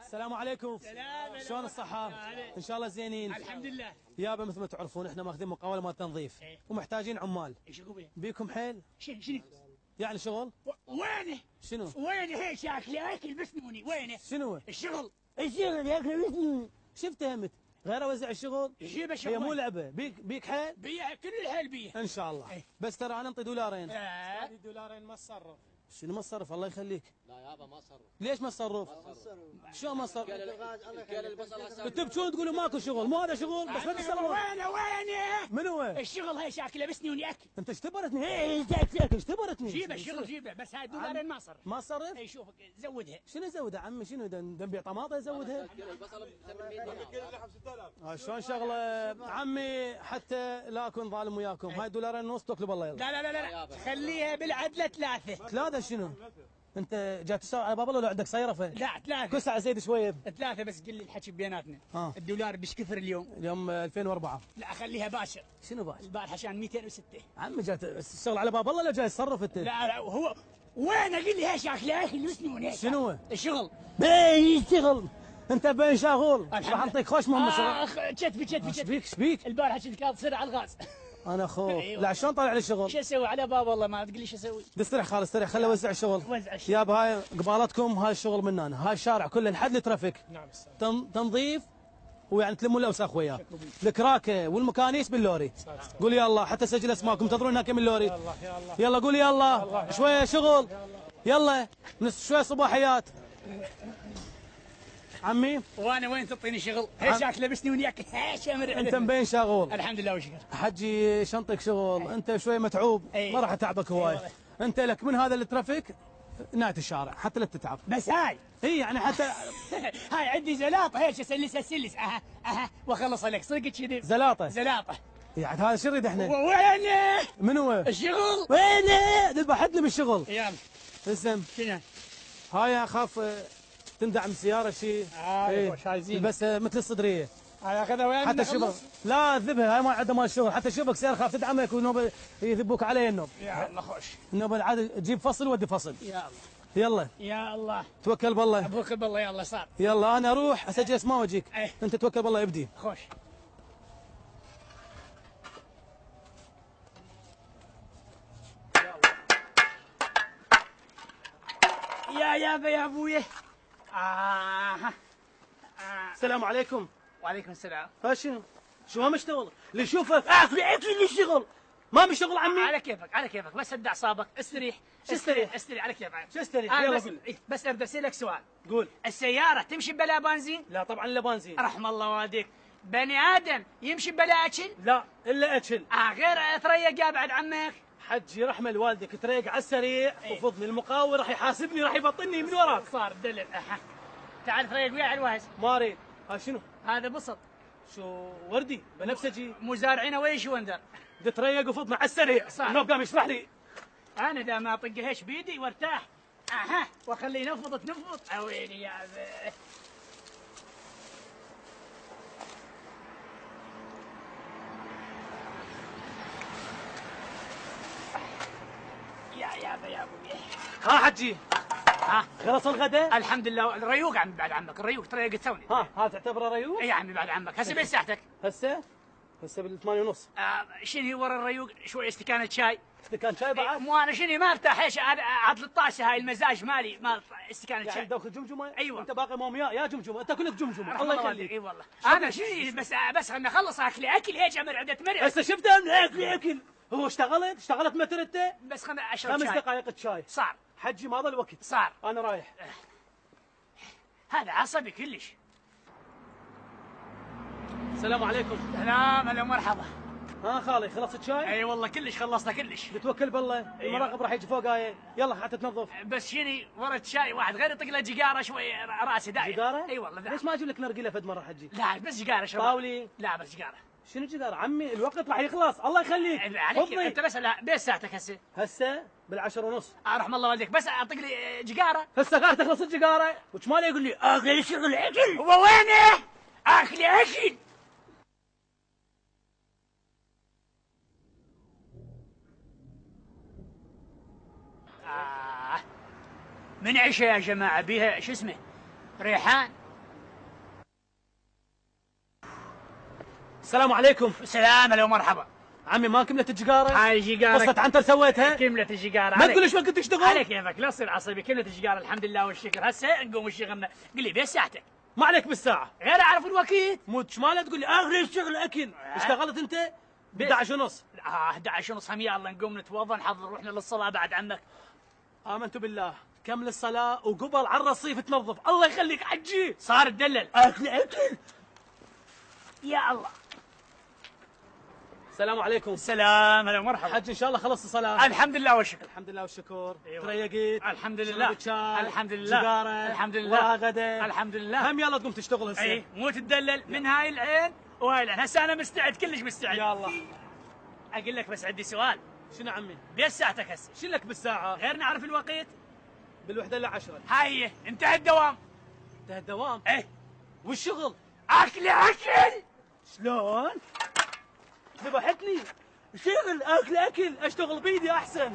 السلام عليكم. شلون الصحة؟ ان شاء الله زينين. الحمد لله. يابا مثل ما تعرفون احنا ماخذين مقاولة مال تنظيف ومحتاجين عمال. ايش اقول؟ بيكم حيل؟ شنو؟ يعني شغل؟ وينه؟ شنو؟ وينه هي شكله اكل بسنوني وينه؟ شنو؟ الشغل ياكل بسنوني. شفت همت؟ غير اوزع الشغل؟ جيب الشغل. هي مو لعبة. بيك حيل؟ بيع كل الحيل بيه. ان شاء الله. بس ترى انا انطي دولارين. دولارين ما تصرف. شنو ما تصرف؟ الله يخليك. لا يابا ما صرف. ليش ما تصرف؟ شو ما تصرف؟ قال البصل هسه تبكون تقولوا ماكو شغل، مو هذا شغل بس ما تصرفون. وينه؟ من هو؟ الشغل هي شكله بسنوني اكل. انت اشتبرتني. اشتبرتني. جيب الشغل جيبه بس هاي دولارين ما صرف. ما صرف؟ اي شوفك زودها. شنو زودها عمي؟ شنو نبيع طماطه ازودها؟ البصل ب 800 شلون شغله عمي حتى لا اكون ظالم وياكم. هاي دولارين ونص توكلوا بالله. يلا لا لا لا لا خليها بالعدله ثلاثه. ثلاثه شنو؟ انت جاي تسوي على باب الله ولا عندك صيرفه؟ لا ثلاثه. كل ساعه زيد شويه. ثلاثه بس قل لي الحكي بيناتنا. الدولار بش كثر اليوم؟ اليوم 2004. لا خليها باشر. شنو باش؟ البارحه عشان 206. عمي جاي الشغل على باب الله ولا جاي تصرف انت؟ لا هو وين قل لي هي شكله اكل وسنون هيك. شنو هو؟ الشغل. بين يشتغل. انت بين شاغول. راح اعطيك خوش مهمه شغل. كتفي ايش بيك؟ البارحه كنت كاظ سر على الغاز. انا اخوك. أيوة. لا شلون طالع لي الشغل؟ شو اسوي على باب الله ما تقول لي شو اسوي؟ استريح خالد استريح خليه يوزع الشغل. وزع الشغل. يابا هاي قبالتكم هاي الشغل من انا. هاي الشارع كله لحد الترافيك. نعم تنظيف ويعني تلمون الاوساخ وياه. الكراكه والمكانيس باللوري. قول يا الله حتى سجل اسماءكم تدرون هناك من اللوري. يا الله يا الله. يلا قول يا الله. شويه شغل. يلا شويه صباحيات. عمي وانا وين تعطيني شغل؟ هي شكله بسني ونياك هيش امر. انت مبين شاغول. الحمد لله وشكر. حجي شنطك شغل. انت شويه متعوب. ما راح اتعبك هواي. انت لك من هذا الترافيك نهايه الشارع حتى لا تتعب. بس هاي اي يعني حتى هاي عندي زلاطه هيك اسلسها سلس اها واخلص لك صدق كذي. زلاطه يعني هذا شو نريد احنا؟ وينه؟ من هو؟ الشغل. وينه؟ ذبحت لي بالشغل. يلا اسم شنو؟ هاي اخاف تندعم السياره شيء. هاي زين. بس مثل الصدريه. هاي اخذها وين؟ حتى شبك لا ذبها هاي ما عندها مال الشغل. حتى شبك سياره خاف تدعمك والنوبه يذبوك علي النوب. يا الله خوش. النوبه عاد تجيب فصل ودي فصل. يا الله. يلا يا الله. توكل بالله. توكل بالله يلا صار. يلا انا اروح اسجل اسماء واجيك. ايه. انت توكل بالله ابدي. خوش. يا ابوي. السلام عليكم. وعليكم السلام. شنو؟ شو ما مشتغل؟ اللي يشوفك اكل اللي يشتغل. ما مشتغل عمي. على كيفك بس هد اعصابك استريح. استريح على كيفك. شو استريح؟ يلا بس, بس ابدا اسالك سؤال. قول. السيارة تمشي بلا بنزين؟ لا طبعا الا بنزين. رحم الله والديك. بني ادم يمشي بلا اكل؟ لا الا اكل. غير تريق يا بعد عمك. حجي رحمه لوالدك تريق على السريع وفضني المقاول راح يحاسبني راح يبطلني من وراك. صار دلل. تعال تريق ويا على الوهز. ما اريد. ها شنو؟ هذا بسط. شو وردي بنفسجي. مزارعين ويش وندر. تريق وفضنا على السريع. النوب قام يشرح لي. انا دا ما اطق هيش بيدي وارتاح. واخليه ينفض تنفض. ويلي يا يا ابوي. ها حجي. خلص الغداء؟ الحمد لله. الريوق عمي بعد عمك. الريوق ترى تسوي. ها تعتبره ريوق؟ اي يا عمي بعد عمك. هسه بين ساعتك. هسه بالثمانية ونص. شنو ورا الريوق شوي استكانة شاي. استكان شاي بعد؟ مو انا شنو ما ارتاح ايش عاد 13 هاي المزاج مالي ما استكانة شاي. يعني دوك الجمجمه؟ ايوه. انت باقي مومياء يا جمجمه انت كلك جمجمه. الله يخليك. اي والله. انا شنو بس خلنا نخلص اكل هيك عمر عدة مرق. هسه شفت من اكل. هو اشتغلت متر انت؟ بس خلنا اشرب 5 شاي. دقائق شاي. صار. حجي ما ضل وقت. صار. انا رايح. هذا عصبي كلش. السلام عليكم. سلام هلا مرحبا. خالي خلصت شاي؟ اي والله كلش خلصنا كلش. بتوكل بالله. المراقب راح يجي فوق يلا حتى تنظف. بس شني ورد شاي واحد غير يطق له جيجاره شوي راسي داير. جيجاره؟ اي والله. ليش ما اجيب لك نرجيله فد مره حجي؟ لا بس جيجاره شباب. طاولي؟ لا بس جيجاره. شنو جيجاره عمي الوقت راح يخلص الله يخليك. عليك انت بس لا بس ساعتك هسه بالعشر ونص. رحم الله والديك بس اعطيك لي جيجاره. هسه قاعد تخلص الجيجاره وش ماله يقول لي اكل شغل اكل. هو وينه؟ اكل. من عشاء يا جماعه بيها شو اسمه ريحان. السلام عليكم. سلام، هلا ومرحبا. عمي ما كملت الجقاره؟ هاي جيجارك. قصة عنتر سويتها؟ كملت الجيجارة. ما تقول ايش ما كنت تشتغل؟ على كيفك، لا تصير عصبي. كملت الجيجارة الحمد لله والشكر. هسه نقوم اشتغلنا. قل لي بيش ساعتك؟ ما عليك بالساعة. غير اعرف الوقت. مو شمالة تقول لي اغلي الشغل اكل. اشتغلت انت؟ 11:30. 11:30 هم. يلا نقوم نتوضا نحضر روحنا للصلاة بعد عنك. آمنت بالله. كمل الصلاة وقبل على الرصيف تنظف. الله يخليك حجي. صار تدلل. اكل. يا الله. السلام عليكم. السلام، هلا ومرحبا. حج ان شاء الله خلصت الصلاة. الحمد لله والشكر. الحمد لله والشكر. أيوة. تريقت. الحمد لله. شربت شاي. الحمد لله. سيجارة. الحمد لله. وغدا. الحمد لله. هم يلا تقوم تشتغل هسه. اي مو تدلل من هاي العين وهاي العين. هسه انا مستعد، كلش مستعد. يا الله. اقول لك بس عندي سؤال. شنو عمي؟ بيش ساعتك هسه؟ شو لك بالساعة؟ غير نعرف الوقت. بالوحدة إلا 10. هاي انتهى الدوام. انتهى الدوام. ايه والشغل؟ اكل. شلون؟ ذبحتني. شغل اكل اشتغل بيدي احسن.